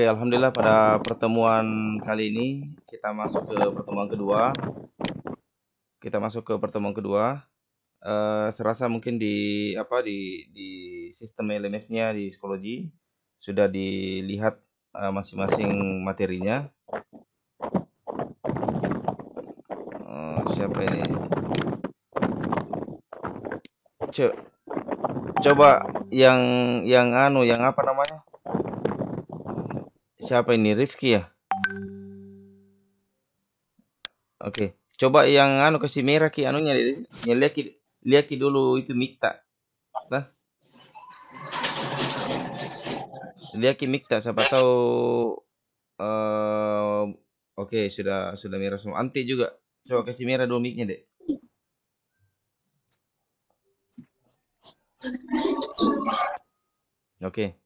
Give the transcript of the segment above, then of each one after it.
Oke, alhamdulillah pada pertemuan kali ini kita masuk ke pertemuan kedua. Serasa mungkin di sistem LMS-nya di psikologi sudah dilihat masing-masing materinya. Siapa ini? Coba yang apa namanya? Siapa ini? Rifki ya? Oke. Coba yang kasih merah ki anunya lihat ki dulu itu Mikta. Nah, lihat ki Mikta siapa tahu oke, sudah merah semua. Anti juga. Coba kasih merah dulu mic-nya, Dek. Oke.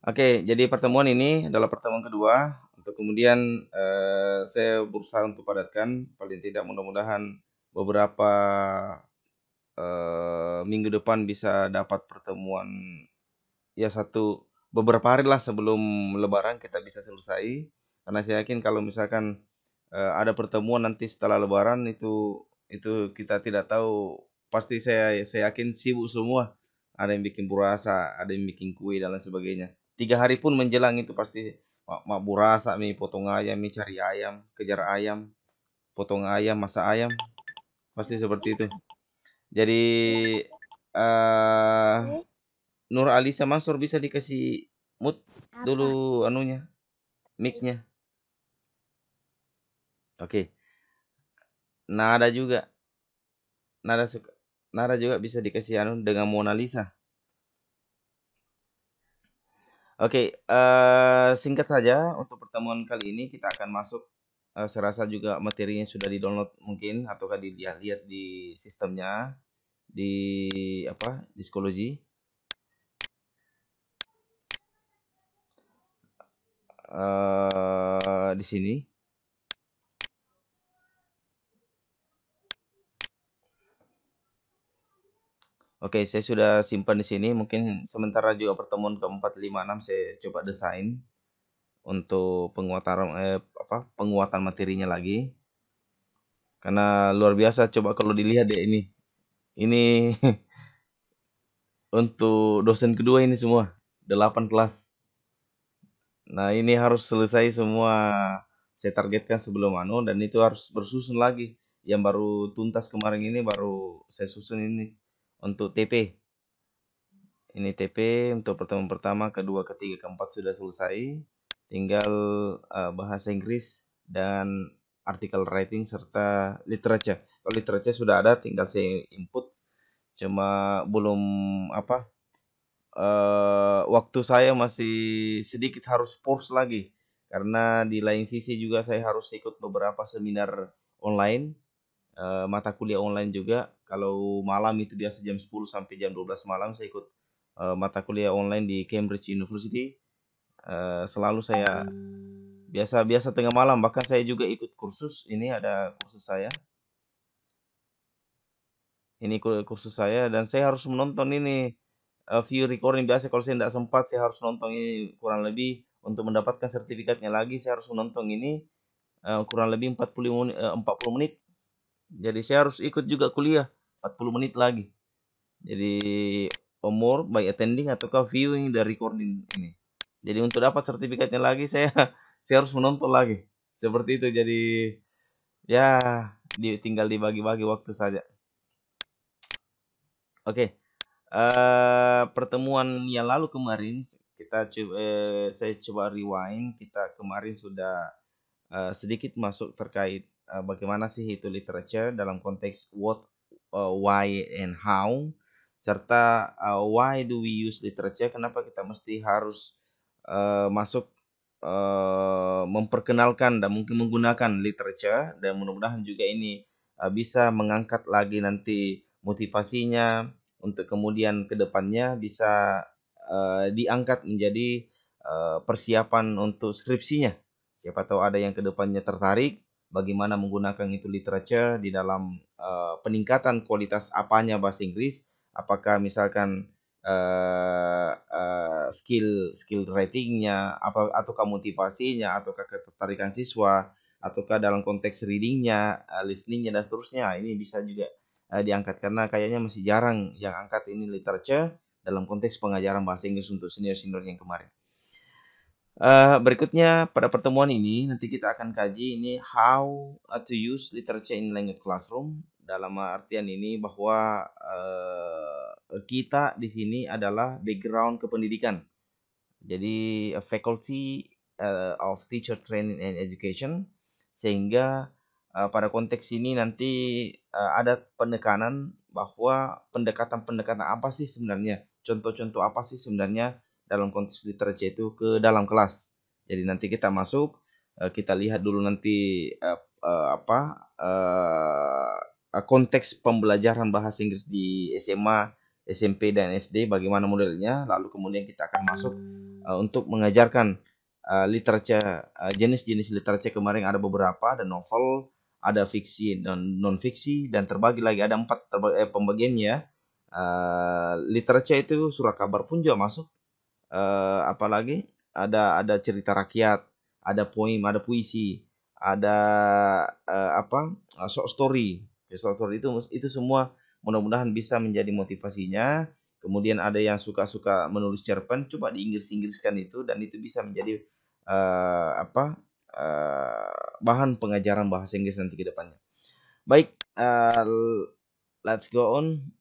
Oke, jadi pertemuan ini adalah pertemuan kedua. Untuk kemudian saya berusaha untuk padatkan, paling tidak mudah-mudahan beberapa minggu depan bisa dapat pertemuan ya beberapa hari lah sebelum Lebaran kita bisa selesai. Karena saya yakin kalau misalkan ada pertemuan nanti setelah Lebaran itu kita tidak tahu, pasti saya yakin sibuk semua. Ada yang bikin burasa, ada yang bikin kue dan lain sebagainya. 3 hari pun menjelang itu pasti mak burasa, mie potong ayam, mie cari ayam, kejar ayam, potong ayam, masak ayam, pasti seperti itu. Jadi Nur Alisa Mansur bisa dikasih mute dulu anunya, mic-nya. Oke. Nada juga bisa dikasih dengan Mona Lisa. Oke, singkat saja untuk pertemuan kali ini kita akan masuk, serasa juga materinya sudah di-download mungkin ataukah dilihat-lihat di sistemnya di psikologi. Di sini. Oke, saya sudah simpan di sini. Mungkin sementara juga pertemuan ke-4, 5, 6 saya coba desain untuk penguatan materinya lagi. Karena luar biasa, coba kalau dilihat deh ini. Ini untuk dosen kedua ini semua 8 kelas. Nah, ini harus selesai semua saya targetkan sebelum dan itu harus bersusun lagi. Yang baru tuntas kemarin ini baru saya susun ini untuk TP. Ini TP untuk pertemuan pertama, kedua, ketiga, keempat sudah selesai. Tinggal bahasa Inggris dan artikel writing serta literature. Kalau literature sudah ada, tinggal saya input. Cuma belum waktu saya masih sedikit harus force lagi. Karena di lain sisi juga saya harus ikut beberapa seminar online, mata kuliah online juga. Kalau malam itu biasa jam 10 sampai jam 12 malam saya ikut mata kuliah online di Cambridge University. Selalu saya biasa tengah malam, bahkan saya juga ikut kursus. Ini ada kursus saya. Ini kursus saya dan saya harus menonton ini view recording. Biasa kalau saya tidak sempat, saya harus nonton ini kurang lebih untuk mendapatkan sertifikatnya lagi. Saya harus menonton ini kurang lebih 40 menit. Jadi saya harus ikut juga kuliah 40 menit lagi. Jadi more by attending ataukah viewing the recording ini. Jadi untuk dapat sertifikatnya lagi saya harus menonton lagi. Seperti itu. Jadi ya tinggal dibagi-bagi waktu saja. Oke. Pertemuan yang lalu kemarin saya coba rewind. Kita kemarin sudah sedikit masuk terkait bagaimana sih itu literature dalam konteks what, why and how, serta why do we use literature, kenapa kita mesti harus masuk memperkenalkan dan mungkin menggunakan literature, dan mudah-mudahan juga ini bisa mengangkat lagi nanti motivasinya untuk kemudian kedepannya bisa diangkat menjadi persiapan untuk skripsinya. Siapa tahu ada yang kedepannya tertarik bagaimana menggunakan itu literature di dalam peningkatan kualitas bahasa Inggris. Apakah misalkan skill writingnya, apa ataukah motivasinya, ataukah ketertarikan siswa, ataukah dalam konteks readingnya, listeningnya dan seterusnya. Ini bisa juga diangkat karena kayaknya masih jarang yang angkat ini literature dalam konteks pengajaran bahasa Inggris untuk senior-senior yang kemarin. Berikutnya pada pertemuan ini nanti kita akan kaji ini how to use literature in language classroom, dalam artian ini bahwa kita di sini adalah background kependidikan. Jadi faculty of teacher training and education, sehingga pada konteks ini nanti ada penekanan bahwa pendekatan-pendekatan apa sih sebenarnya, contoh-contoh apa sih sebenarnya dalam konteks literature itu ke dalam kelas. Jadi nanti kita masuk, kita lihat dulu nanti konteks pembelajaran bahasa Inggris di SMA, SMP dan SD bagaimana modelnya, lalu kemudian kita akan masuk untuk mengajarkan literature, jenis-jenis literature. Kemarin ada beberapa, ada novel, ada fiksi dan non fiksi, dan terbagi lagi ada 4 pembagiannya. Literature itu surat kabar pun juga masuk. Apalagi ada cerita rakyat, ada poem, ada puisi, ada short story. Short story itu semua mudah-mudahan bisa menjadi motivasinya. Kemudian ada yang suka-suka menulis cerpen, coba di Inggris-Inggriskan itu, dan itu bisa menjadi bahan pengajaran bahasa Inggris nanti ke depannya. Baik, let's go on.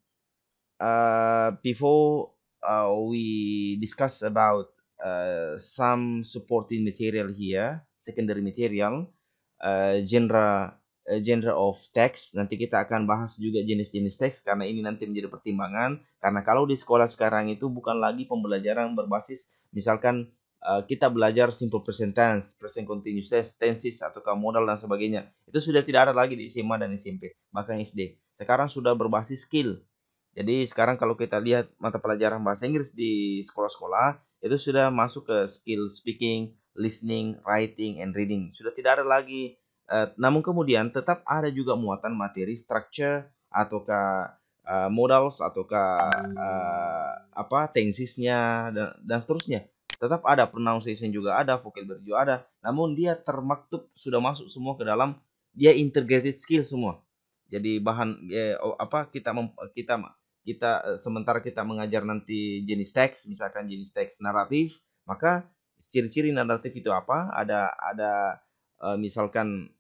Before we discuss about some supporting material here, secondary material, genre of text. Nanti kita akan bahas juga jenis-jenis teks karena ini nanti menjadi pertimbangan. Karena kalau di sekolah sekarang itu bukan lagi pembelajaran berbasis misalkan kita belajar simple present tense, present continuous tenses, ataukah modal dan sebagainya. Itu sudah tidak ada lagi di SMA dan SMP, bahkan SD. Sekarang sudah berbasis skill. Jadi sekarang kalau kita lihat mata pelajaran bahasa Inggris di sekolah-sekolah, itu sudah masuk ke skill speaking, listening, writing, and reading. Sudah tidak ada lagi. Namun kemudian tetap ada juga muatan materi structure, ataukah modals, ataukah tensesnya dan seterusnya. Tetap ada pronunciation juga ada, vocabulary juga ada. Namun dia termaktub sudah masuk semua ke dalam, dia integrated skill semua. Jadi bahan kita sementara kita mengajar nanti jenis teks, misalkan jenis teks naratif, maka ciri-ciri naratif itu apa? Ada misalkan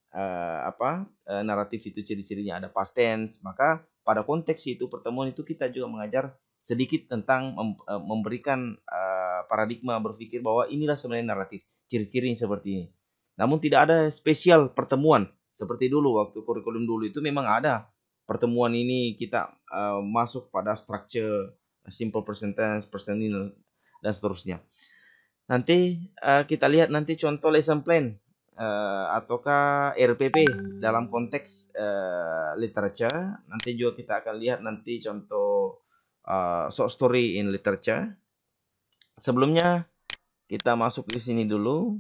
naratif itu ciri-cirinya ada past tense, maka pada konteks itu pertemuan itu kita juga mengajar sedikit tentang memberikan paradigma berpikir bahwa inilah sebenarnya naratif, ciri-cirinya seperti ini. Namun tidak ada spesial pertemuan seperti dulu waktu kurikulum dulu itu memang ada pertemuan ini kita masuk pada structure simple present tense, present tense dan seterusnya. Nanti kita lihat nanti contoh lesson plan ataukah RPP dalam konteks literature. Nanti juga kita akan lihat nanti contoh short story in literature. Sebelumnya kita masuk di sini dulu.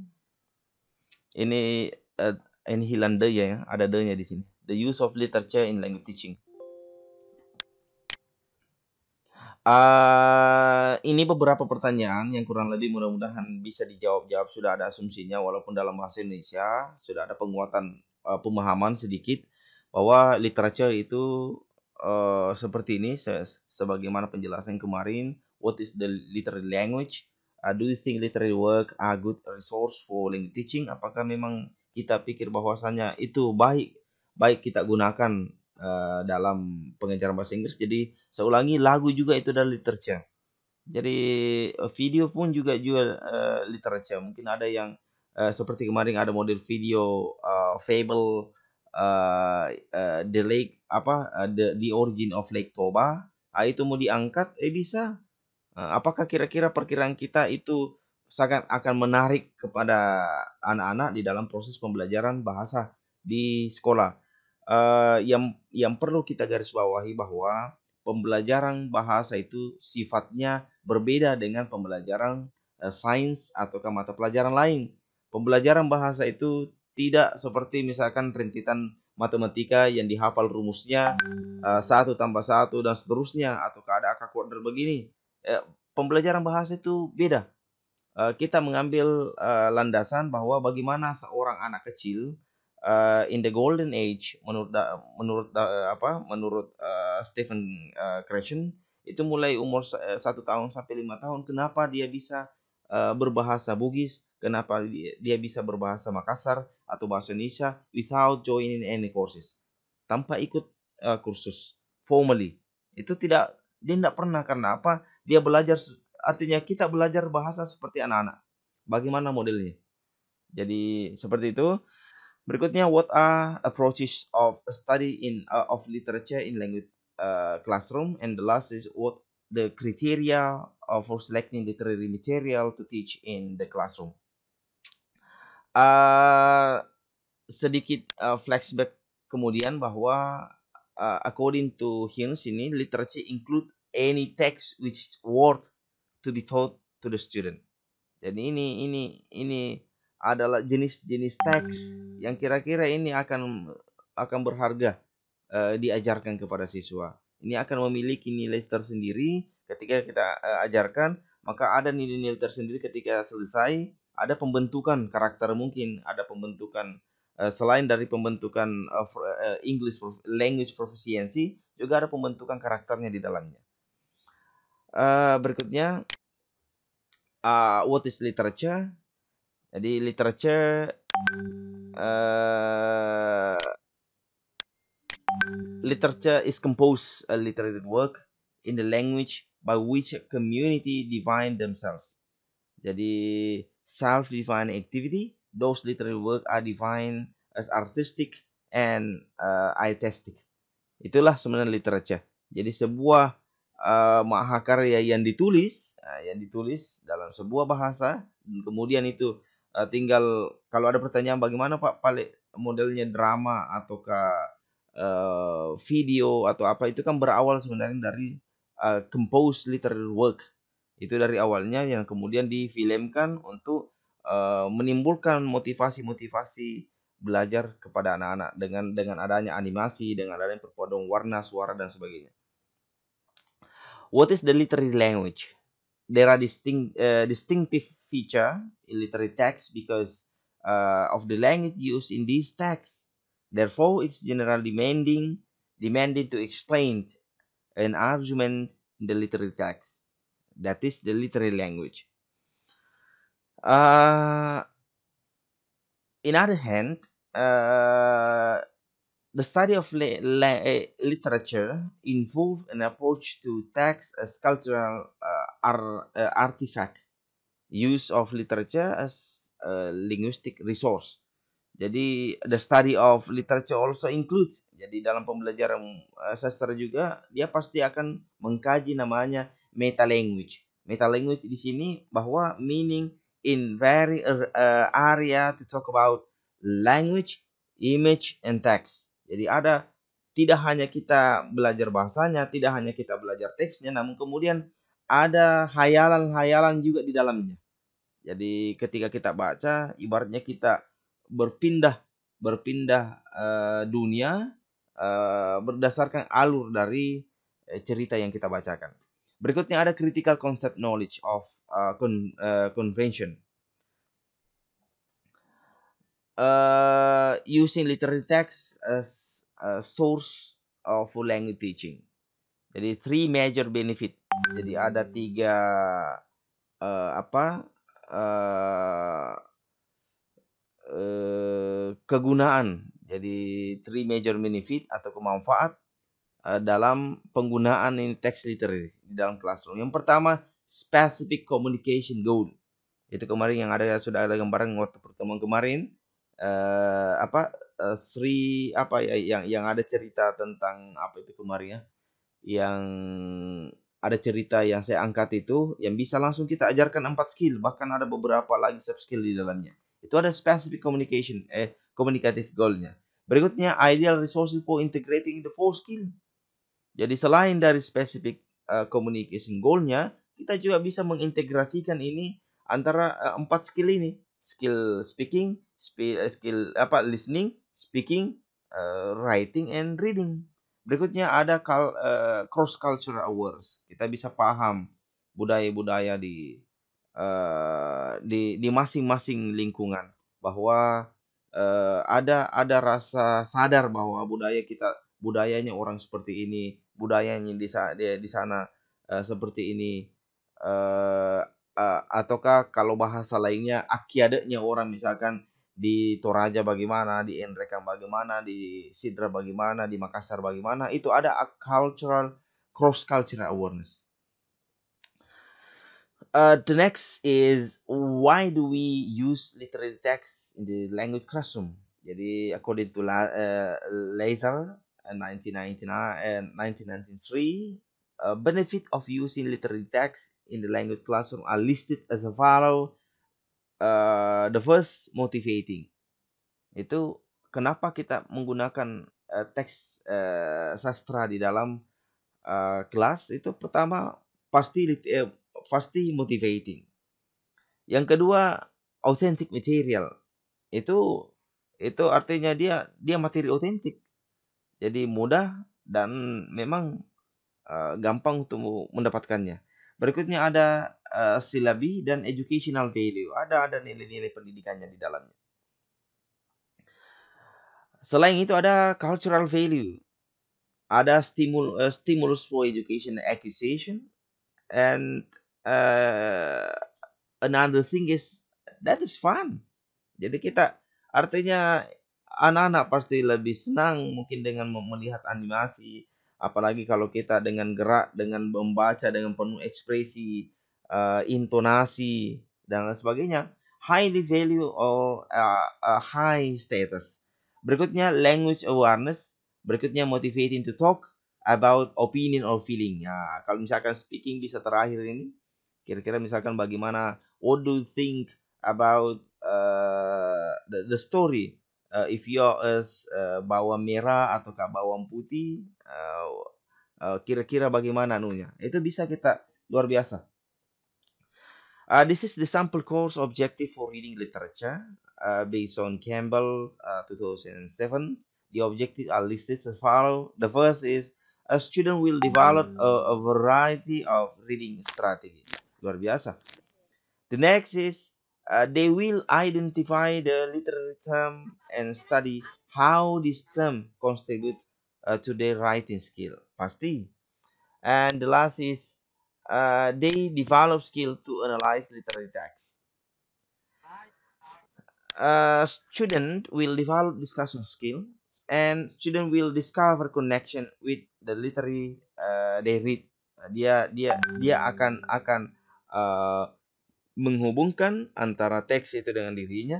Ini hilang de ya, ada de-nya di sini. The use of literature in language teaching. Ini beberapa pertanyaan yang kurang lebih mudah-mudahan bisa dijawab. Sudah ada asumsinya, walaupun dalam bahasa Indonesia sudah ada penguatan pemahaman sedikit bahwa literature itu seperti ini, sebagaimana penjelasan kemarin. What is the literary language? Do you think literary work are good resource for language teaching? Apakah memang kita pikir bahwasannya itu baik kita gunakan dalam pengajaran bahasa Inggris? Jadi saya ulangi, lagu juga itu dari literature. Jadi video pun juga literature. Mungkin ada yang seperti kemarin ada model video Fable, the lake the origin of Lake Toba. Itu mau diangkat bisa. Apakah kira-kira perkiraan kita itu sangat akan menarik kepada anak-anak di dalam proses pembelajaran bahasa di sekolah? Yang perlu kita garis bawahi bahwa pembelajaran bahasa itu sifatnya berbeda dengan pembelajaran sains atau mata pelajaran lain. Pembelajaran bahasa itu tidak seperti misalkan rentetan matematika yang dihafal rumusnya 1 tambah 1 dan seterusnya, atau ada angka kuadrat begini. pembelajaran bahasa itu beda. Kita mengambil landasan bahwa bagaimana seorang anak kecil in the golden age menurut Stephen Krashen itu mulai umur 1 tahun sampai 5 tahun. Kenapa dia bisa berbahasa Bugis? Kenapa dia bisa berbahasa Makassar atau bahasa Indonesia without joining any courses, tanpa ikut kursus formally? Itu dia tidak pernah. Karena apa? Dia belajar. Artinya kita belajar bahasa seperti anak-anak. Bagaimana modelnya? Jadi seperti itu. Berikutnya, what are approaches of study of literature in language classroom? And the last is what the criteria for selecting literary material to teach in the classroom. Sedikit flashback kemudian bahwa according to Hinz ini, literature include any text which worth to be taught to the student. Jadi ini adalah jenis-jenis teks yang kira-kira ini akan berharga diajarkan kepada siswa. Ini akan memiliki nilai tersendiri ketika kita ajarkan, maka ada nilai-nilai tersendiri ketika selesai, ada pembentukan karakter mungkin, ada pembentukan selain dari pembentukan English language proficiency, juga ada pembentukan karakternya di dalamnya. Berikutnya, what is literature? Jadi literature literature is composed a literary work in the language by which a community define themselves. Jadi self-defined activity, those literary work are defined as artistic and artistic. Itulah sebenarnya literature. Jadi sebuah mahakarya yang ditulis dalam sebuah bahasa, kemudian itu tinggal kalau ada pertanyaan bagaimana Pak modelnya drama ataukah video atau apa, itu kan berawal sebenarnya dari composed literary work. Itu dari awalnya yang kemudian difilmkan untuk menimbulkan motivasi-motivasi belajar kepada anak-anak dengan adanya animasi, dengan adanya perpaduan warna, suara dan sebagainya. What is the literary language? There are distinctive feature in literary text because of the language used in these texts. Therefore, it's generally demanded to explain an argument in the literary text. That is the literary language. In other hand, the study of literature involves an approach to text as cultural artifact, use of literature as a linguistic resource. Jadi the study of literature also includes. Jadi dalam pembelajaran sastra juga dia pasti akan mengkaji namanya meta language. Meta language di sini bahwa meaning in very area to talk about language, image, and text. Jadi ada tidak hanya kita belajar bahasanya, tidak hanya kita belajar teksnya, namun kemudian ada hayalan-hayalan juga di dalamnya. Jadi ketika kita baca, ibaratnya kita berpindah dunia berdasarkan alur dari cerita yang kita bacakan. Berikutnya ada critical concept knowledge of convention. Using literary text as a source of language teaching. Jadi 3 major benefit. Jadi ada 3 kegunaan. Jadi 3 major benefit atau kemanfaat dalam penggunaan ini teks literary di dalam classroom. Yang pertama, specific communication goal. Itu kemarin yang sudah ada gambaran waktu pertemuan kemarin. Yang ada cerita tentang apa itu kemarin ya, yang ada cerita yang saya angkat itu yang bisa langsung kita ajarkan 4 skill, bahkan ada beberapa lagi sub skill di dalamnya. Itu ada specific communication communicative goal-nya. Berikutnya ideal resources for integrating the 4 skill. Jadi selain dari specific communication goal-nya, kita juga bisa mengintegrasikan ini antara 4 skill ini. Skill speaking, skill listening, speaking, writing, and reading. Berikutnya ada cross cultural awareness. Kita bisa paham budaya-budaya di masing-masing lingkungan, bahwa ada rasa sadar bahwa budayanya orang seperti ini, budayanya di sana seperti ini, eh, ataukah kalau bahasa lainnya akiadanya orang, misalkan di Toraja bagaimana, di Enrekang bagaimana, di Sidra bagaimana, di Makassar bagaimana, itu ada cross cultural awareness. The next is, why do we use literary text in the language classroom? Jadi, according to Laser, 1993, benefit of using literary text in the language classroom are listed as follow. The first, motivating. Itu kenapa kita menggunakan teks sastra di dalam kelas itu. Pertama, pasti motivating. Yang kedua, authentic material. Itu artinya dia materi otentik. Jadi mudah dan memang gampang untuk mendapatkannya. Berikutnya ada silabi dan educational value. Ada nilai-nilai pendidikannya di dalamnya. Selain itu ada cultural value. Ada stimulus for education and acquisition. And another thing is that is fun. Jadi artinya anak-anak pasti lebih senang mungkin dengan melihat animasi, apalagi kalau kita dengan gerak, dengan membaca dengan penuh ekspresi, intonasi dan lain sebagainya. Highly value or high status. Berikutnya language awareness. Berikutnya motivating to talk about opinion or feeling. Ya, kalau misalkan speaking bisa terakhir ini. Kira-kira misalkan bagaimana, what do you think about the story? If you're bawang merah ataukah bawang putih, kira-kira bagaimana anunya? Itu bisa kita luar biasa. This is the sample course objective for reading literature based on Campbell 2007. The objectives are listed as follows. The first is a student will develop a variety of reading strategies. Luar biasa. The next is they will identify the literary term and study how this term contribute to their writing skill. Pasti. And the last is they develop skill to analyze literary text. Student will develop discussion skill, and student will discover connection with the literary they read. Dia akan menghubungkan antara teks itu dengan dirinya,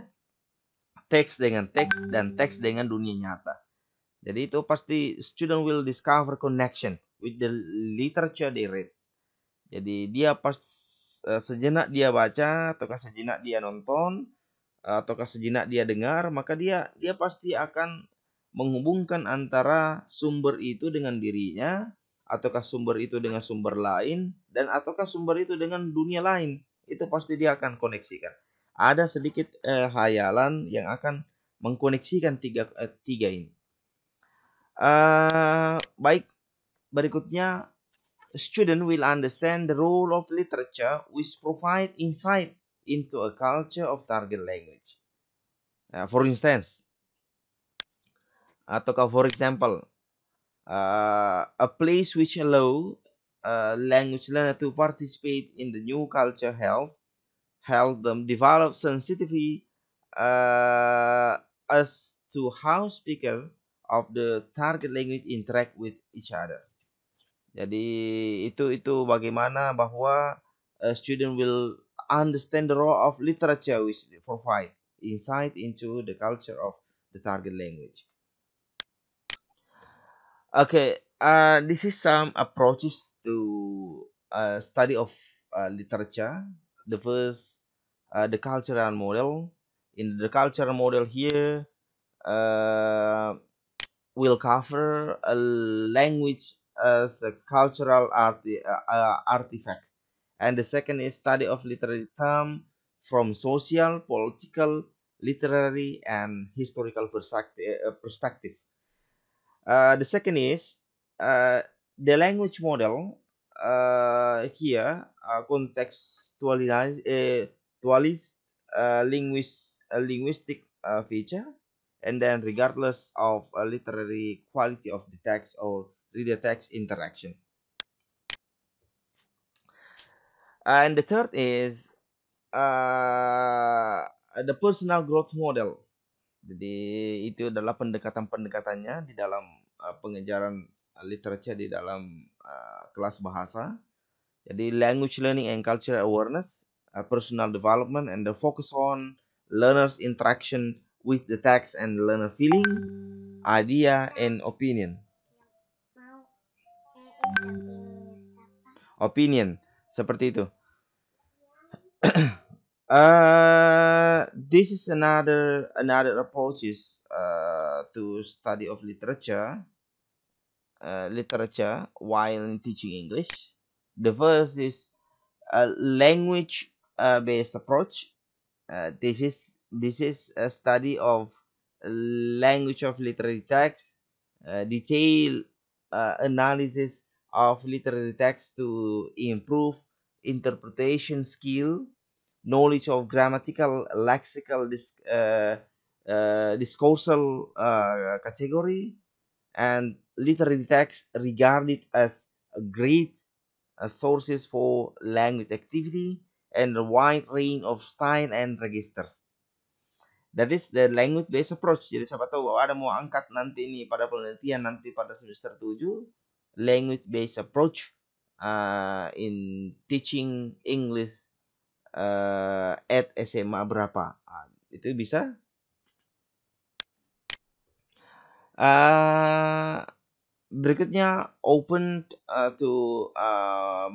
teks dengan teks, dan teks dengan dunia nyata. Jadi itu pasti student will discover connection with the literature they read. Jadi dia pas sejenak dia baca, ataukah sejenak dia nonton, ataukah sejenak dia dengar, maka dia pasti akan menghubungkan antara sumber itu dengan dirinya, ataukah sumber itu dengan sumber lain, dan ataukah sumber itu dengan dunia lain. Itu pasti dia akan koneksikan. Ada sedikit hayalan yang akan mengkoneksikan tiga ini. Baik, berikutnya, student will understand the role of literature which provide insight into a culture of target language. For instance, ataukah for example, a place which allow language learner to participate in the new culture help them develop sensitivity as to how speaker of the target language interact with each other. Jadi itu bagaimana bahwa student will understand the role of literature which provide insight into the culture of the target language. Okay, this is some approaches to study of literature. The first, the cultural model. In the cultural model here, we'll cover a language as a cultural artifact. And the second is study of literary term from social, political, literary, and historical perspective. The second is the language model. here contextualize dualist linguistic feature, and then regardless of literary quality of the text or reader text interaction. And the third is the personal growth model. Jadi itu adalah pendekatan-pendekatannya di dalam pengejaran literature di dalam kelas bahasa. Jadi language learning and cultural awareness, personal development, and the focus on learners' interaction with the text and learner feeling, idea, and opinion. Opinion, seperti itu. This is another approaches to study of literature while teaching English. The first is a language based approach. This is a study of language of literary text, detailed analysis of literary text to improve interpretation skill, knowledge of grammatical, lexical, discoursal category, and literary text regarded as a great sources for language activity and a wide range of style and registers. That is the language based approach. Jadi siapa tahu ada mau angkat nanti ini pada penelitian nanti pada semester 7, language based approach in teaching English at SMA berapa. Itu bisa. Berikutnya open to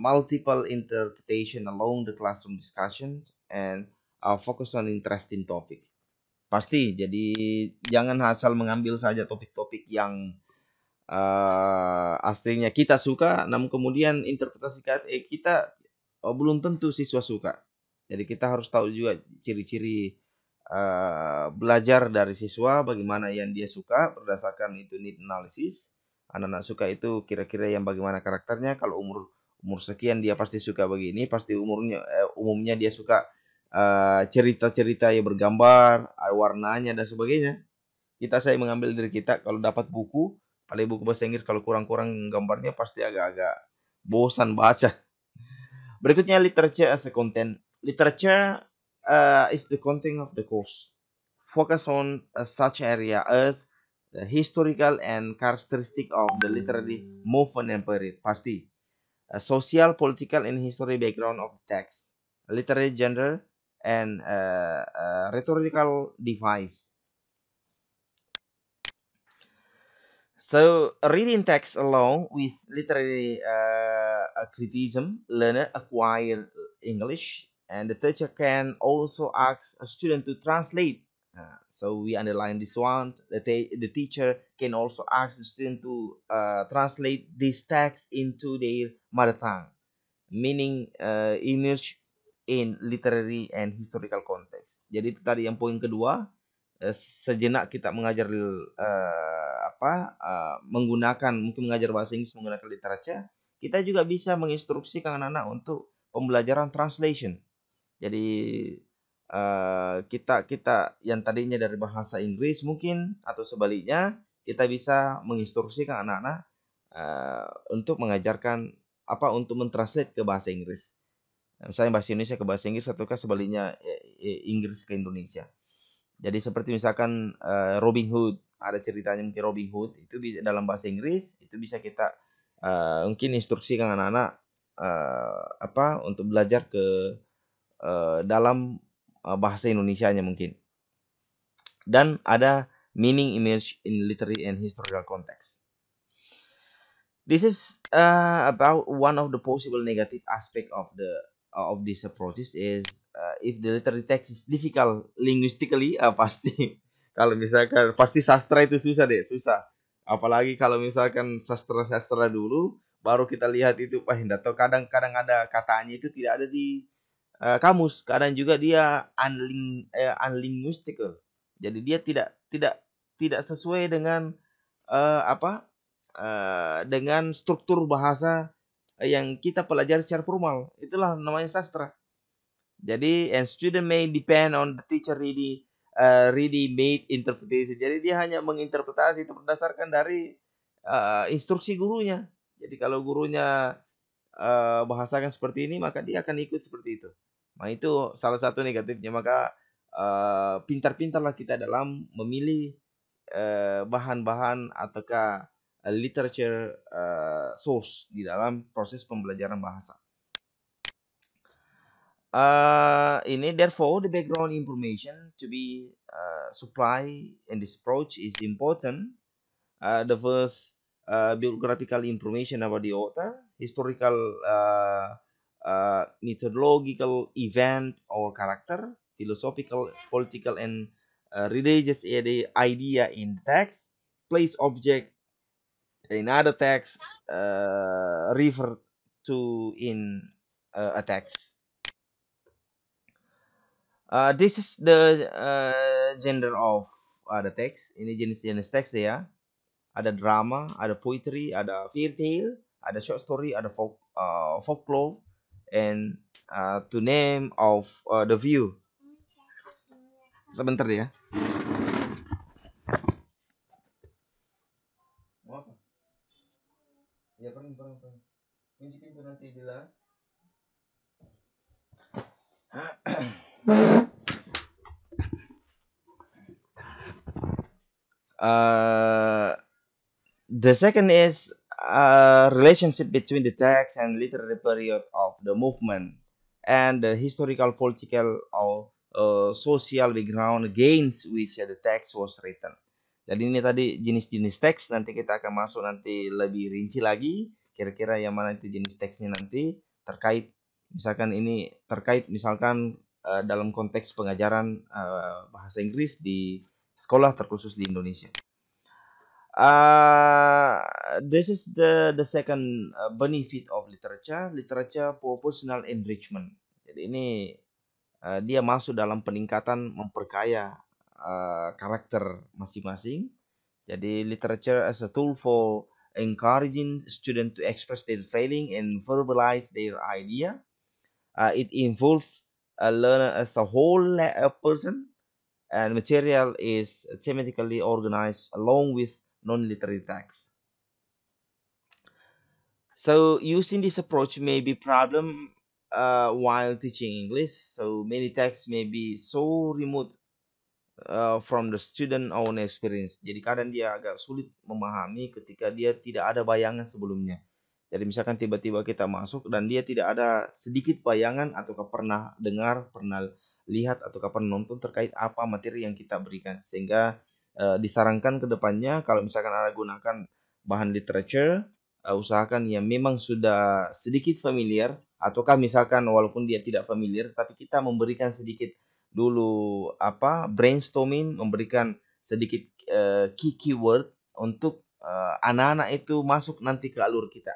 multiple interpretation along the classroom discussion and focus on interesting topic. Pasti, jadi jangan asal mengambil saja topik-topik yang aslinya kita suka, namun kemudian interpretasi kita belum tentu siswa suka. Jadi kita harus tahu juga ciri-ciri belajar dari siswa, bagaimana yang dia suka berdasarkan itu need analysis. Anak-anak suka itu kira-kira yang bagaimana karakternya. Kalau umur sekian dia pasti suka begini, pasti umumnya dia suka cerita-cerita yang bergambar, warnanya dan sebagainya. Saya mengambil dari kita, kalau dapat buku, paling buku bahasa Inggris kalau kurang-kurang gambarnya pasti agak-agak bosan baca. Berikutnya literature as a content. Literature is the content of the course. Focus on such area as the historical and characteristic of the literary movement and period. Pasti. Social, political, and history background of text. Literary genre and rhetorical device. So, reading text along with literary criticism, learner acquire English, and the teacher can also ask a student to translate. So we underline this one. The teacher can also ask the student to translate this text into their mother tongue, meaning immerse in literary and historical context. Jadi itu tadi yang poin kedua. Sejenak kita mengajar mungkin mengajar bahasa Inggris menggunakan literature, kita juga bisa menginstruksikan anak-anak untuk pembelajaran translation. Jadi kita yang tadinya dari bahasa Inggris mungkin atau sebaliknya, kita bisa menginstruksikan anak-anak untuk mengajarkan untuk mentranslate ke bahasa Inggris. Misalnya bahasa Indonesia ke bahasa Inggris ataukah sebaliknya Inggris ke Indonesia. Jadi seperti misalkan Robin Hood, ada ceritanya mungkin Robin Hood itu dalam bahasa Inggris, itu bisa kita mungkin instruksikan anak-anak untuk belajar ke dalam bahasa Indonesianya mungkin. Dan ada meaning image in literary and historical context. This is about one of the possible negative aspect of these approaches is if the literary text is difficult linguistically, pasti kalau misalkan pasti sastra itu susah. Apalagi kalau misalkan sastra dulu baru kita lihat itu atau kadang-kadang ada katanya itu tidak ada di kamus, kadang juga dia unlinguistical. Jadi dia tidak sesuai dengan dengan struktur bahasa yang kita pelajari secara formal. Itulah namanya sastra. Jadi, and student may depend on the teacher ready made interpretation. Jadi dia hanya menginterpretasi itu berdasarkan dari instruksi gurunya. Jadi kalau gurunya bahasakan seperti ini, maka dia akan ikut seperti itu. Nah, itu salah satu negatifnya. Maka pintar-pintarlah kita dalam memilih bahan-bahan ataukah literature source di dalam proses pembelajaran bahasa. Ini therefore the background information to be supplied in this approach is important. The first biographical information about the author, historical methodological event or character, philosophical, political, and religious idea in the text, place object in other text refer to in a text. This is the gender of the text. Ini jenis-jenis teks dia. Ada drama, ada poetry, ada fairy tale, ada short story, ada folklore, and to name of the view. Sebentar ya. Mau apa? Ya perang. Kunci pintu nanti Dila. The second is relationship between the text and literary period of the movement and the historical, political, or social background against which the text was written. Jadi ini tadi jenis-jenis teks, nanti kita akan masuk nanti lebih rinci lagi, kira-kira yang mana itu jenis teksnya nanti terkait, misalkan ini terkait misalkan dalam konteks pengajaran bahasa Inggris di sekolah terkhusus di Indonesia. This is the second benefit of literature for personal enrichment. Jadi ini dia masuk dalam peningkatan memperkaya karakter masing-masing. Jadi literature as a tool for encouraging students to express their feeling and verbalize their idea. It involves a learner as a whole person, and material is thematically organized along with non-literary text. So using this approach may be problem while teaching English. So many texts may be so remote from the student own experience. Jadi kadang dia agak sulit memahami ketika dia tidak ada bayangan sebelumnya. Jadi misalkan tiba-tiba kita masuk dan dia tidak ada sedikit bayangan ataukah pernah dengar, pernah lihat ataukah pernah nonton terkait apa materi yang kita berikan. Sehingga disarankan ke depannya kalau misalkan Anda gunakan bahan literature, usahakan yang memang sudah sedikit familiar, ataukah misalkan walaupun dia tidak familiar tapi kita memberikan sedikit dulu brainstorming, memberikan sedikit key keyword untuk anak-anak itu masuk nanti ke alur kita.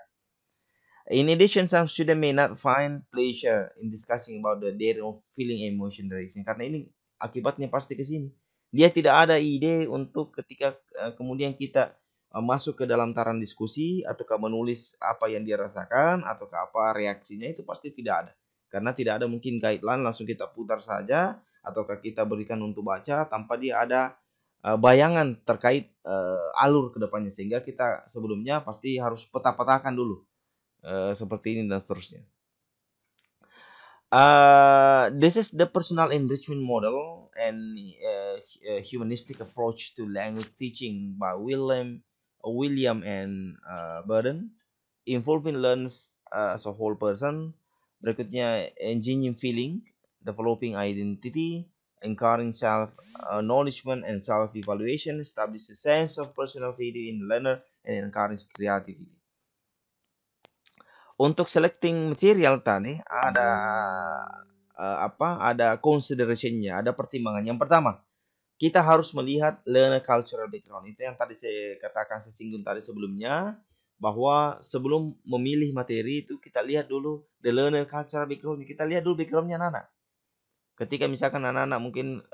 In addition, some students may not find pleasure in discussing about their own feeling, emotion, direction. Karena ini akibatnya pasti ke sini. Dia tidak ada ide untuk ketika kemudian kita masuk ke dalam taran diskusi ataukah menulis apa yang dia rasakan ataukah apa reaksinya, itu pasti tidak ada. Karena tidak ada mungkin guideline, langsung kita putar saja ataukah kita berikan untuk baca tanpa dia ada bayangan terkait alur ke depannya, sehingga kita sebelumnya pasti harus peta-petakan dulu seperti ini dan seterusnya. This is the personal enrichment model and humanistic approach to language teaching by William and Burden, involving learners as a whole person. Berikutnya, engaging feeling, developing identity, encouraging self-acknowledgement and self-evaluation, establish a sense of personal value in the learner, and encourage creativity. Untuk selecting material tadi ada ada consideration-nya, ada pertimbangan. Yang pertama, kita harus melihat learner cultural background. Itu yang tadi saya katakan, saya singgung tadi sebelumnya, bahwa sebelum memilih materi itu kita lihat dulu the learner cultural background. Kita lihat dulu background-nya anak-anak. Ketika misalkan anak-anak mungkin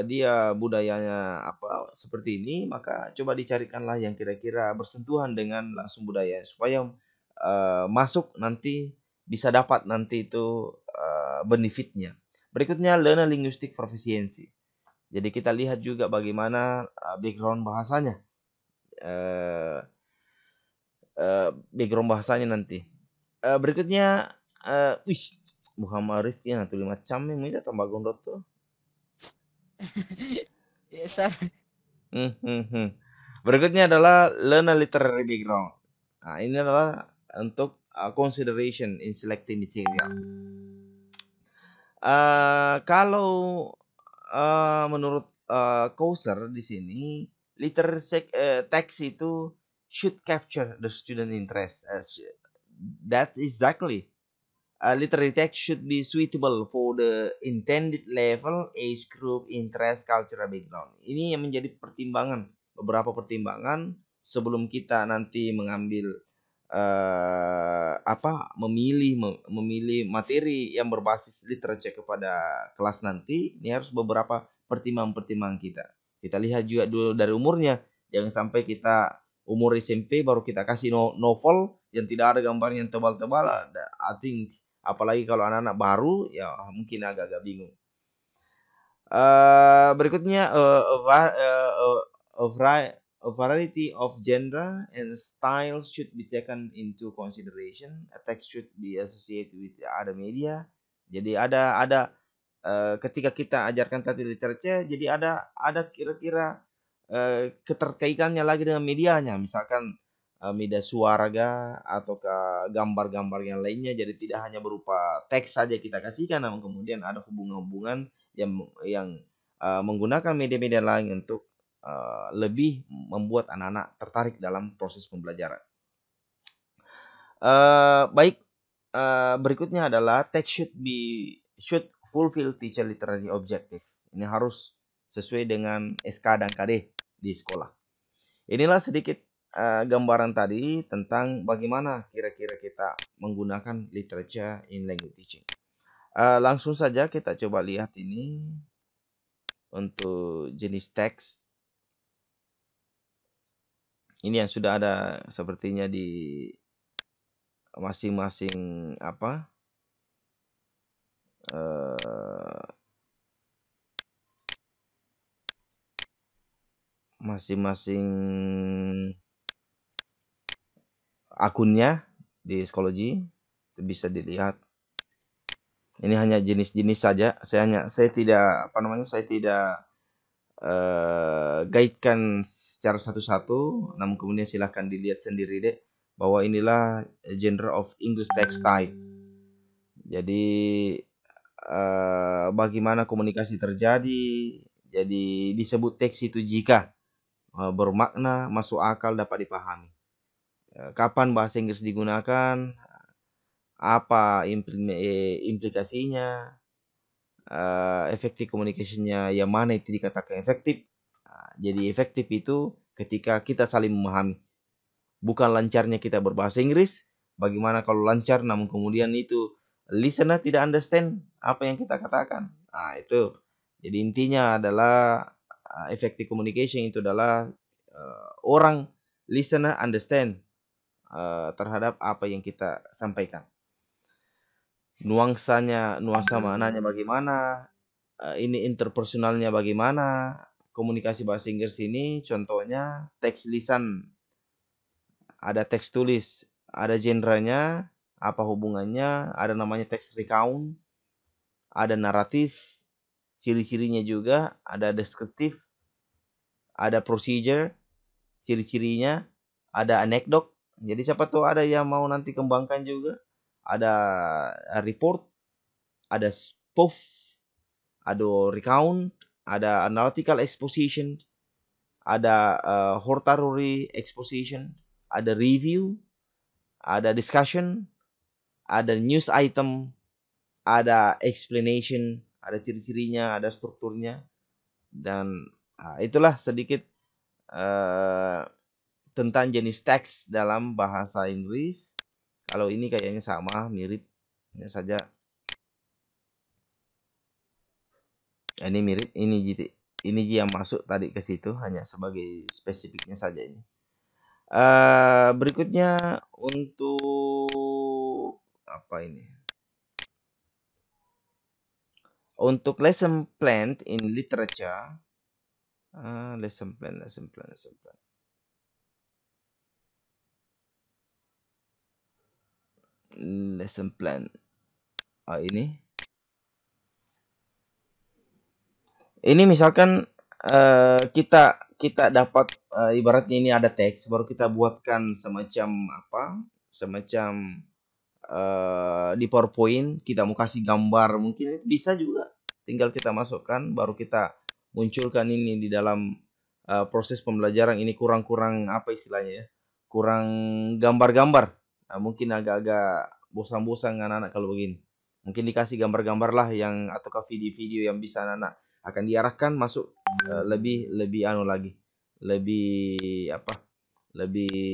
dia budayanya seperti ini, maka coba dicarikanlah yang kira-kira bersentuhan dengan langsung budaya supaya masuk nanti bisa dapat nanti itu benefitnya. Berikutnya learner linguistic proficiency. Jadi kita lihat juga bagaimana background bahasanya. Background bahasanya nanti. Berikutnya Muhammad Rifki na tuli macam yang mida tambah gondot tuh. Yes, sir. Berikutnya adalah learner literary background. Nah, ini adalah untuk consideration in selecting material. Kalau menurut Coaser di sini literacy text itu should capture the student interest. That exactly. Literary text should be suitable for the intended level, age group, interest, cultural background. Ini yang menjadi pertimbangan, beberapa pertimbangan sebelum kita nanti mengambil memilih materi yang berbasis literature kepada kelas nanti. Ini harus beberapa pertimbangan kita. Kita lihat juga dulu dari umurnya, jangan sampai kita umur SMP baru kita kasih novel yang tidak ada gambar yang tebal-tebal. I think apalagi kalau anak-anak baru ya mungkin agak-agak bingung. Berikutnya a variety of genre and styles should be taken into consideration. A text should be associated with other media. Jadi ada ketika kita ajarkan tadi literature, jadi ada kira-kira keterkaitannya lagi dengan medianya. Misalkan media suara atau ke gambar-gambar yang lainnya. Jadi tidak hanya berupa teks saja kita kasihkan, namun kemudian ada hubungan-hubungan yang menggunakan media-media lain untuk lebih membuat anak-anak tertarik dalam proses pembelajaran. Baik, berikutnya adalah text should fulfill teacher literary objective. Ini harus sesuai dengan SK dan KD di sekolah. Inilah sedikit gambaran tadi tentang bagaimana kira-kira kita menggunakan literature in language teaching. Langsung saja kita coba lihat ini untuk jenis teks. Ini yang sudah ada sepertinya di masing-masing masing-masing akunnya di Schoology itu bisa dilihat. Ini hanya jenis-jenis saja. Saya tidak guidekan secara satu-satu, namun kemudian silahkan dilihat sendiri deh bahwa inilah genre of English text type. Jadi bagaimana komunikasi terjadi. Jadi disebut teks itu jika bermakna, masuk akal, dapat dipahami. Kapan bahasa Inggris digunakan, apa implikasinya, efektif communication-nya yang mana itu dikatakan efektif. Jadi efektif itu ketika kita saling memahami. Bukan lancarnya kita berbahasa Inggris, bagaimana kalau lancar namun kemudian itu listener tidak understand apa yang kita katakan. Itu. Jadi intinya adalah effective communication itu adalah orang listener understand terhadap apa yang kita sampaikan. Nuansa maknanya bagaimana, ini interpersonalnya bagaimana, komunikasi bahasa Inggris ini contohnya teks lisan, ada teks tulis, ada genrenya, apa hubungannya, ada namanya teks recount, ada naratif, ciri-cirinya juga, ada deskriptif, ada procedure, ciri-cirinya, ada anekdot. Jadi siapa tahu ada yang mau nanti kembangkan juga. Ada report, ada spoof, ada recount, ada analytical exposition, ada hortatory exposition, ada review, ada discussion, ada news item, ada explanation, ada ciri-cirinya, ada strukturnya. Dan itulah sedikit tentang jenis teks dalam bahasa Inggris. Kalau ini kayaknya sama, mirip. Ini saja. Ini mirip, ini yang masuk tadi ke situ, hanya sebagai spesifiknya saja ini. Berikutnya untuk apa ini? Untuk lesson plan in literature, lesson plan. Lesson plan. Ini misalkan kita dapat ibaratnya ini ada teks, baru kita buatkan semacam di PowerPoint, kita mau kasih gambar, mungkin itu bisa juga. Tinggal kita masukkan, baru kita munculkan ini di dalam proses pembelajaran. Ini kurang apa istilahnya ya? Kurang gambar-gambar. Mungkin agak-agak bosan-bosan anak-anak kalau begini. Mungkin dikasih gambar-gambar lah ataukah video-video yang bisa anak-anak akan diarahkan masuk lebih lebih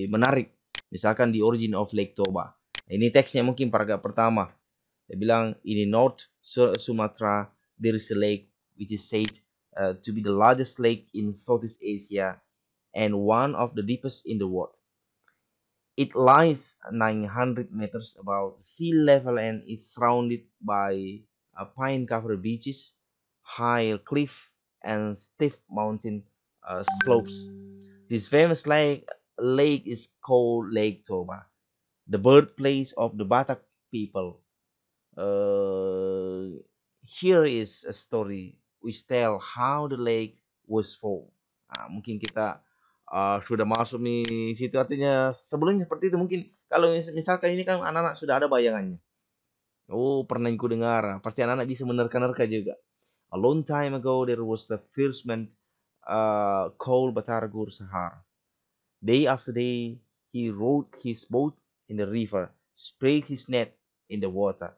menarik. Misalkan di Origin of Lake Toba. Ini teksnya mungkin paragraf pertama. Dia bilang, in North Sumatra, there is a lake which is said to be the largest lake in Southeast Asia and one of the deepest in the world. It lies 900 meters above sea level and is surrounded by pine-covered beaches, high cliff, and steep mountain slopes. This famous lake is called Lake Toba, the birthplace of the Batak people. Here is a story which tell how the lake was formed. Mungkin kita sudah masuk nih situ, artinya sebelumnya seperti itu. Mungkin kalau misalkan ini kan anak-anak sudah ada bayangannya. Oh, pernah aku dengar. Pasti anak-anak bisa menerka-nerka juga. A long time ago there was a fisherman called Bataragur Sahar. Day after day, he rowed his boat in the river, spread his net in the water,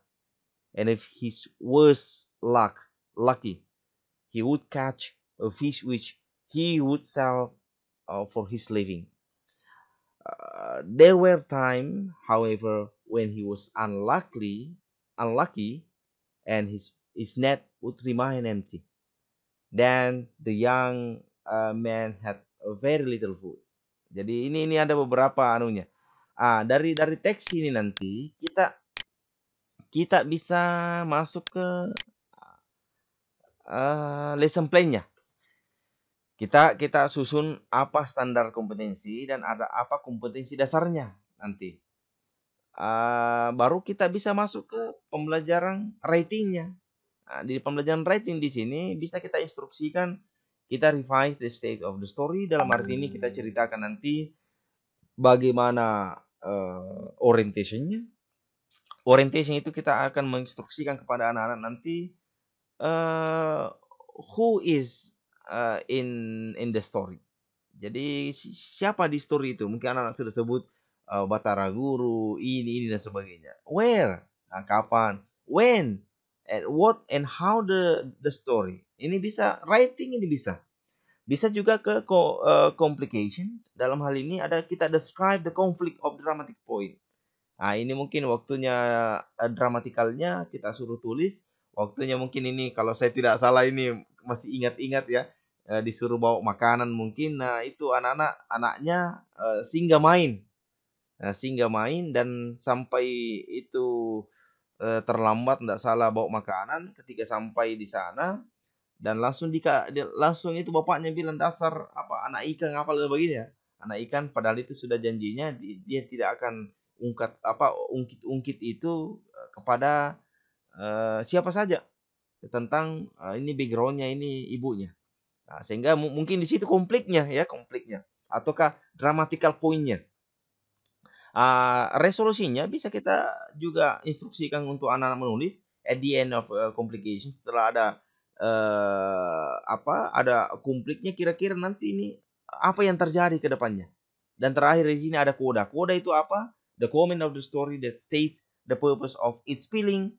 and if he was lucky, he would catch a fish which he would sell for his living. There were times, however, when he was unlucky, and his net would remain empty. Then the young man had very little food. Jadi ini ada beberapa anunya. Dari teks ini nanti kita bisa masuk ke lesson plan-nya. Kita susun apa standar kompetensi dan ada apa kompetensi dasarnya nanti. Baru kita bisa masuk ke pembelajaran writing-nya. Di pembelajaran writing di sini bisa kita instruksikan, kita revise the state of the story. Dalam arti ini kita ceritakan nanti bagaimana orientation-nya. Orientation itu kita akan menginstruksikan kepada anak-anak nanti who is in the story. Jadi siapa di story itu? Mungkin anak-anak sudah sebut Batara Guru, ini dan sebagainya. Where? Kapan? When? And what and how the story. Ini bisa writing, ini bisa. Bisa juga ke complication. Dalam hal ini ada kita describe the conflict of dramatic point. Ini mungkin waktunya dramatikalnya kita suruh tulis. Waktunya mungkin ini kalau saya tidak salah ini masih ingat-ingat ya. Disuruh bawa makanan mungkin. Nah, itu anaknya singgah main. Singgah main dan sampai itu terlambat, tidak salah bawa makanan. Ketika sampai di sana dan langsung itu bapaknya bilang, dasar anak ikan apa begini ya. Anak ikan, padahal itu sudah janjinya dia tidak akan ungkit itu kepada siapa saja tentang ini backgroundnya, ini ibunya. Sehingga mungkin di situ konfliknya ataukah dramatical pointnya. Resolusinya bisa kita juga instruksikan untuk anak-anak menulis at the end of complication. Setelah ada konfliknya, kira-kira nanti ini apa yang terjadi ke depannya. Dan terakhir di sini ada koda. Koda itu apa? The comment of the story that states the purpose of its feeling.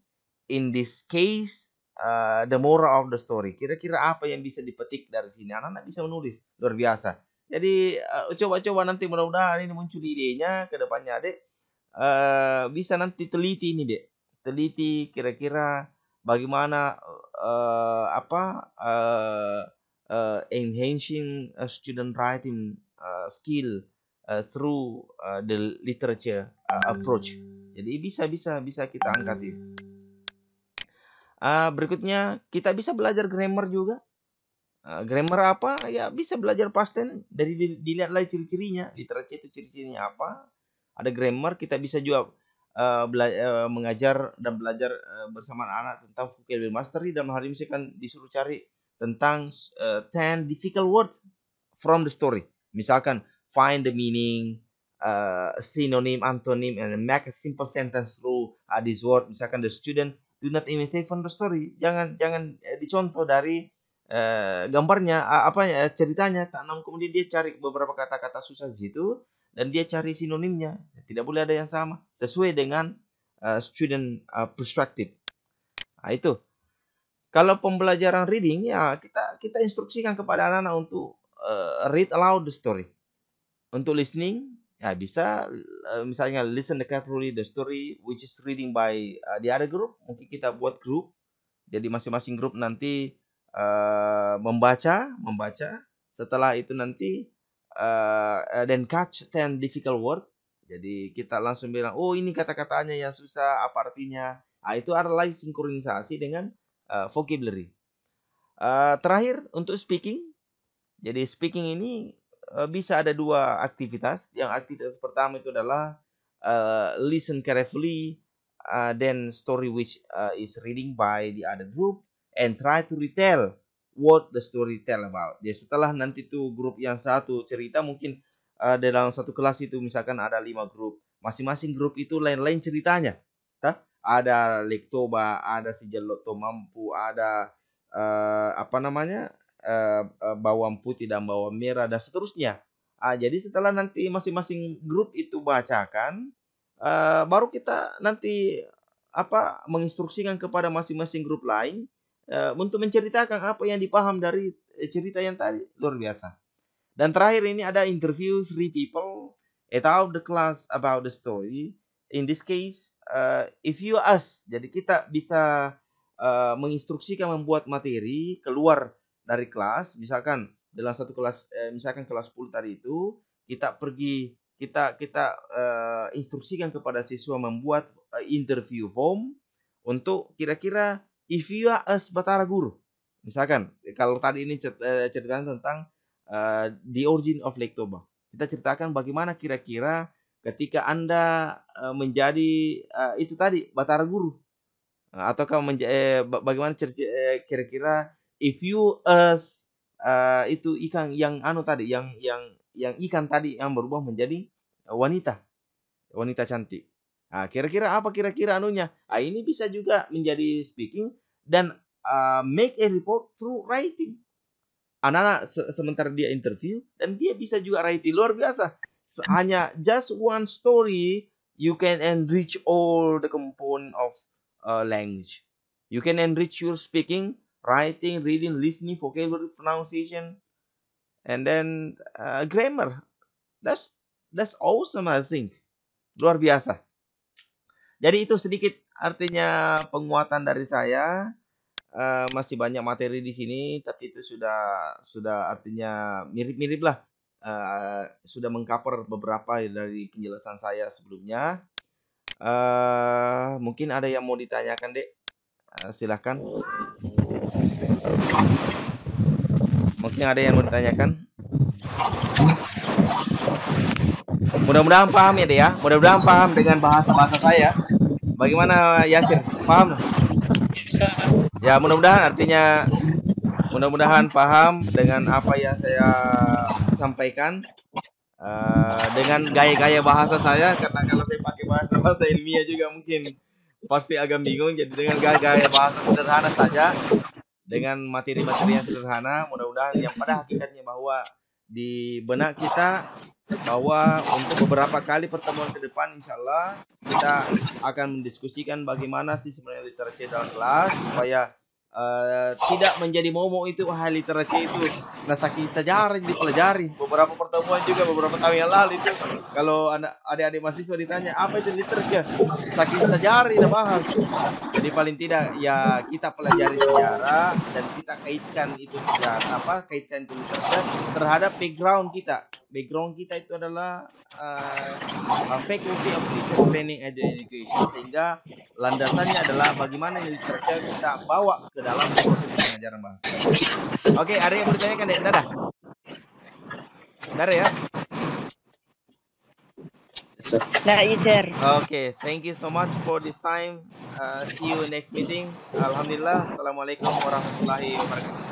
In this case, the moral of the story. Kira-kira apa yang bisa dipetik dari sini? Anak-anak bisa menulis. Luar biasa. Jadi coba-coba nanti, mudah-mudahan ini muncul idenya ke depannya, Dek. Bisa nanti teliti ini, Dek. Teliti kira-kira bagaimana enhancing student writing skill through the literature approach. Jadi bisa kita angkat itu. Berikutnya kita bisa belajar grammar juga. Grammar apa? Ya bisa belajar past tense dari dilihat lagi ciri-cirinya. Literature itu ciri-cirinya apa? Ada grammar, kita bisa juga mengajar dan belajar bersama anak tentang vocabulary mastery. Dan hari ini misalkan disuruh cari tentang 10 difficult words from the story. Misalkan find the meaning, synonym, antonym, and make a simple sentence through this word. Misalkan the student do not imitate from the story. Jangan dicontoh dari gambarnya, ceritanya. Kemudian dia cari beberapa kata-kata susah di situ dan dia cari sinonimnya. Tidak boleh ada yang sama, sesuai dengan student perspective. Nah, itu. Kalau pembelajaran reading, ya kita instruksikan kepada anak-anak untuk read aloud the story. Untuk listening, ya bisa misalnya listen carefully the story which is reading by the other group. Mungkin kita buat grup. Jadi masing-masing grup nanti membaca. Setelah itu nanti then catch 10 difficult word. Jadi kita langsung bilang, oh ini kata-katanya yang susah, apa artinya. Nah, itu adalah sinkronisasi dengan vocabulary. Terakhir untuk speaking. Jadi speaking ini bisa ada dua aktivitas. Yang aktivitas pertama itu adalah listen carefully, then story which is reading by the other group, and try to retell what the story tell about. Jadi setelah nanti tuh grup yang satu cerita, mungkin dalam satu kelas itu misalkan ada 5 grup. Masing-masing grup itu lain-lain ceritanya. Ada Lektoba, ada si Jeloto Mampu, ada bawang putih dan bawang merah dan seterusnya. Jadi setelah nanti masing-masing grup itu bacakan, baru kita nanti menginstruksikan kepada masing-masing grup lain untuk menceritakan apa yang dipaham dari cerita yang tadi. Luar biasa. Dan terakhir ini ada interview 3 people out of the class about the story. In this case, if you ask, jadi kita bisa menginstruksikan membuat materi keluar dari kelas. Misalkan dalam satu kelas, misalkan kelas 10 tadi itu, kita pergi, kita instruksikan kepada siswa membuat interview form untuk kira-kira if you ask Batara Guru. Misalkan kalau tadi ini ceritanya tentang the origin of Lektoba. Kita ceritakan bagaimana kira-kira ketika Anda menjadi itu tadi Batara Guru, ataukah bagaimana kira-kira if you itu ikan yang tadi, yang ikan tadi yang berubah menjadi wanita cantik. Kira-kira apa kira-kira anunya? Ini bisa juga menjadi speaking dan make a report through writing. Anak-anak sementara dia interview dan dia bisa juga writing. Luar biasa. Hanya just one story, you can enrich all the component of language. You can enrich your speaking, writing, reading, listening, vocabulary, pronunciation, and then grammar. That's awesome, I think. Luar biasa. Jadi itu sedikit artinya penguatan dari saya. Masih banyak materi di sini, tapi itu sudah artinya mirip-mirip lah. Sudah mengcover beberapa dari penjelasan saya sebelumnya. Mungkin ada yang mau ditanyakan, Dek? Silahkan. Mungkin ada yang mau ditanyakan. Mudah-mudahan paham ya, Dek ya. Mudah-mudahan paham dengan bahasa saya. Bagaimana Yasir? Paham? Ya, mudah-mudahan paham dengan apa yang saya sampaikan, dengan gaya-gaya bahasa saya, karena kalau saya pakai bahasa ilmiah juga mungkin pasti agak bingung. Jadi dengan gaya-gaya bahasa sederhana saja, dengan materi-materi yang sederhana, mudah-mudahan yang pada hakikatnya bahwa di benak kita bahwa untuk beberapa kali pertemuan ke depan, insya Allah kita akan mendiskusikan bagaimana sih sebenarnya literatur dalam kelas supaya tidak menjadi momo itu literatur itu saking sejarah dipelajari. Beberapa pertemuan juga beberapa tahun yang lalu itu kalau adik-adik mahasiswa ditanya apa itu literatur, saking sejarah kita bahas. Jadi paling tidak ya kita pelajari sejarah dan kita kaitkan itu sejarah kaitkan itu literatur terhadap background kita. background kita itu adalah faculty of teacher training and education, sehingga landasannya adalah bagaimana literatur kita bawa ke dalam proses pengajaran bahasa. Oke, ada yang mau ditanyakan, Dek? Dadah. Dadah ya. Okay, thank you so much for this time. See you next meeting. Alhamdulillah. Assalamualaikum warahmatullahi wabarakatuh.